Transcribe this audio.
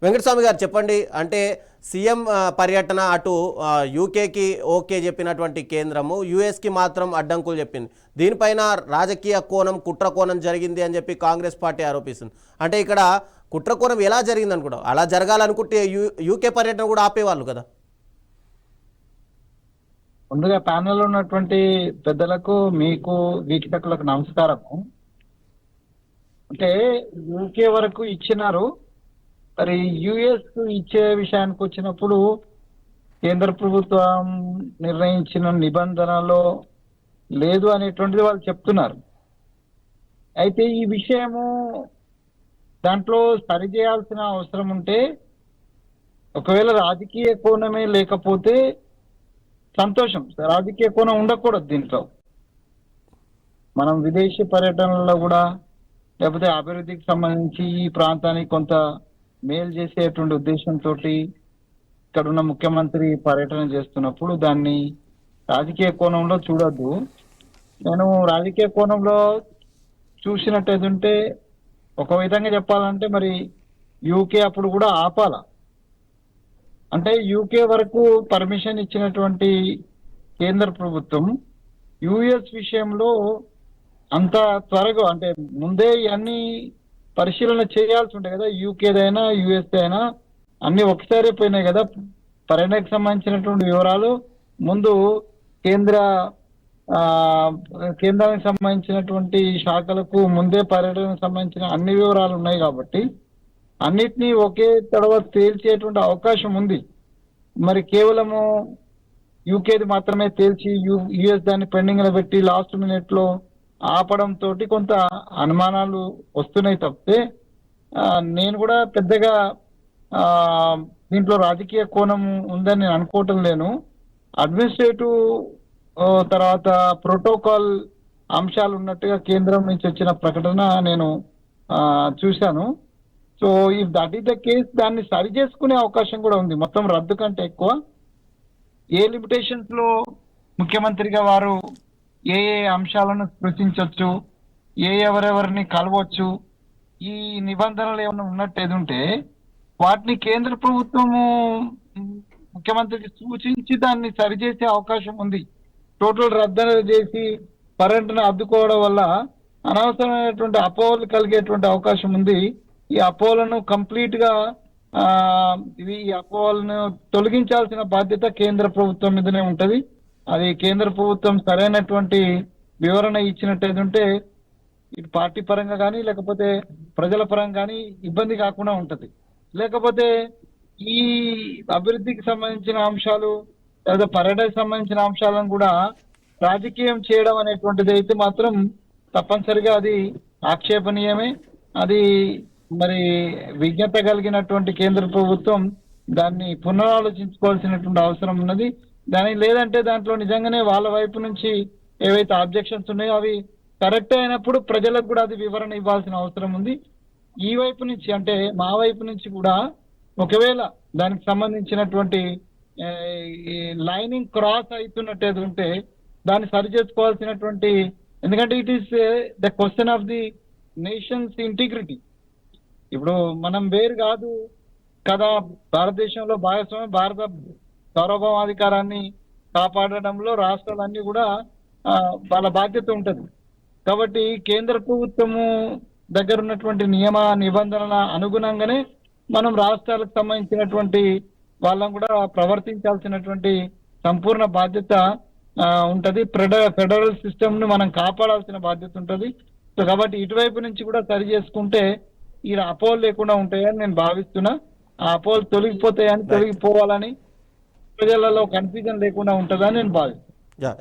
వెంకటస్వామి గారు చెప్పండి. అంటే సీఎం పర్యటన అటు యూకేకి ఓకే చెప్పినటువంటి కేంద్రము, యూఎస్కి మాత్రం అడ్డంకులు చెప్పింది. దీనిపైన రాజకీయ కోణం, కుట్ర కోణం జరిగింది అని చెప్పి కాంగ్రెస్ పార్టీ ఆరోపిస్తుంది. అంటే ఇక్కడ కుట్ర కోణం ఎలా జరిగింది అనుకుంటాం? అలా జరగాలనుకుంటే యూకే పర్యటన కూడా ఆపేవాళ్ళు కదా. ముందుగా ప్యానెల్ ఉన్నటువంటి పెద్దలకు, మీకు, వీక్షకులకు నమస్కారము. అంటే యూకే వరకు ఇచ్చినారు, మరి యుఎస్ ఇచ్చే విషయానికి వచ్చినప్పుడు కేంద్ర ప్రభుత్వం నిర్ణయించిన నిబంధనలో లేదు అనేటువంటిది వాళ్ళు చెప్తున్నారు. అయితే ఈ విషయము దాంట్లో సరిచేయాల్సిన అవసరం ఉంటే, ఒకవేళ రాజకీయ కోణమే లేకపోతే సంతోషం. రాజకీయ కోణం ఉండకూడదు దీంట్లో. మనం విదేశీ పర్యటనలో కూడా, లేకపోతే అభివృద్ధికి సంబంధించి ఈ ప్రాంతానికి కొంత మేలు చేసేటువంటి ఉద్దేశంతో ఇక్కడ ఉన్న ముఖ్యమంత్రి పర్యటన చేస్తున్నప్పుడు దాన్ని రాజకీయ కోణంలో చూడొద్దు. నేను రాజకీయ కోణంలో చూసినట్టయితే ఒక విధంగా చెప్పాలంటే, మరి యూకే అప్పుడు కూడా ఆపాల. అంటే యూకే వరకు పర్మిషన్ ఇచ్చినటువంటి కేంద్ర ప్రభుత్వం యుఎస్ విషయంలో అంత త్వరగా, అంటే ముందే ఇవన్నీ పరిశీలన చేయాల్సి ఉంటాయి కదా. యూకేదైనా యుఎస్ అయినా అన్ని ఒకసారి పోయినాయి కదా. పర్యటనకు సంబంధించినటువంటి వివరాలు ముందు కేంద్రానికి సంబంధించినటువంటి శాఖలకు ముందే పర్యటనకు సంబంధించిన అన్ని వివరాలు ఉన్నాయి కాబట్టి అన్నిటినీ ఒకే తర్వాత తేల్చేటువంటి అవకాశం ఉంది. మరి కేవలము యూకేది మాత్రమే తేల్చి యుఎస్ దాన్ని పెండింగ్ లో పెట్టి లాస్ట్ మినిట్ లో ఆపడం తోటి కొంత అనుమానాలు వస్తున్నాయి తప్పితే నేను కూడా పెద్దగా దీంట్లో రాజకీయ కోణం ఉందని నేను అనుకోవటం లేను. అడ్మినిస్ట్రేటివ్ తర్వాత ప్రోటోకాల్ అంశాలు ఉన్నట్టుగా కేంద్రం నుంచి వచ్చిన ప్రకటన నేను చూశాను. So if that is the case, దాన్ని సరి చేసుకునే అవకాశం కూడా ఉంది. మొత్తం రద్దు కంటే ఎక్కువ ఏ లిమిటేషన్స్ లో ముఖ్యమంత్రిగా వారు ఏ అంశాలను స్పృశించవచ్చు, ఎవరెవరిని కలవచ్చు, ఈ నిబంధనలు ఏమైనా ఉన్నట్టు ఏదుంటే వాటిని కేంద్ర ప్రభుత్వము ముఖ్యమంత్రికి సూచించి దాన్ని సరిచేసే అవకాశం ఉంది. టోటల్ రద్దు చేసి పర్యటన అడ్డుకోవడం వల్ల అనవసరమైనటువంటి అపోహలు కలిగేటువంటి అవకాశం ఉంది. ఈ అపోహలను కంప్లీట్ గా ఈ అపోహలను తొలగించాల్సిన బాధ్యత కేంద్ర ప్రభుత్వం మీదనే ఉంటది. అది కేంద్ర ప్రభుత్వం సరైనటువంటి వివరణ ఇచ్చినట్టయితే ఇటు పార్టీ పరంగా కానీ లేకపోతే ప్రజల పరంగా కానీ ఇబ్బంది కాకుండా ఉంటది. లేకపోతే ఈ అభివృద్ధికి సంబంధించిన అంశాలు లేదా పర్యటనకు సంబంధించిన అంశాలను కూడా రాజకీయం చేయడం అనేటువంటిది అయితే మాత్రం తప్పనిసరిగా అది ఆక్షేపణీయమే. అది మరి విజ్ఞత కలిగినటువంటి కేంద్ర ప్రభుత్వం దాన్ని పునరాలోచించుకోవాల్సినటువంటి అవసరం ఉన్నది. లేదంటే దాంట్లో నిజంగానే వాళ్ళ వైపు నుంచి ఏవైతే ఆబ్జెక్షన్స్ ఉన్నాయో అవి కరెక్ట్ అయినప్పుడు ప్రజలకు కూడా అది వివరణ ఇవ్వాల్సిన అవసరం ఉంది. ఈ వైపు నుంచి అంటే మా వైపు నుంచి కూడా ఒకవేళ దానికి సంబంధించినటువంటి లైనింగ్ క్రాస్ అవుతున్నట్టు ఉంటే దాన్ని సరి చేసుకోవాల్సినటువంటి, ఎందుకంటే it is the question of the nations integrity. ఇప్పుడు మనం వేరు కాదు కదా, భారతదేశంలో భాగస్వామ్యం, భారత సార్వభౌమాధికారాన్ని కాపాడడంలో రాష్ట్రాలన్నీ కూడా వాళ్ళ బాధ్యత ఉంటది. కాబట్టి కేంద్ర ప్రభుత్వము దగ్గర ఉన్నటువంటి నియమ నిబంధనల అనుగుణంగానే మనం రాష్ట్రాలకు సంబంధించినటువంటి వాళ్ళని కూడా ప్రవర్తించాల్సినటువంటి సంపూర్ణ బాధ్యత ఉంటది. ఫెడరల్ సిస్టమ్ ను మనం కాపాడాల్సిన బాధ్యత ఉంటది. సో కాబట్టి ఇటువైపు నుంచి కూడా సరి చేసుకుంటే ఈ అపోహలు లేకుండా ఉంటాయని నేను భావిస్తున్నా. ఆ అపోహలు తొలగిపోతాయని, తొలగిపోవాలని, ప్రజలలో కన్ఫ్యూజన్ లేకుండా ఉంటుందని నేను భావిస్తున్నాను.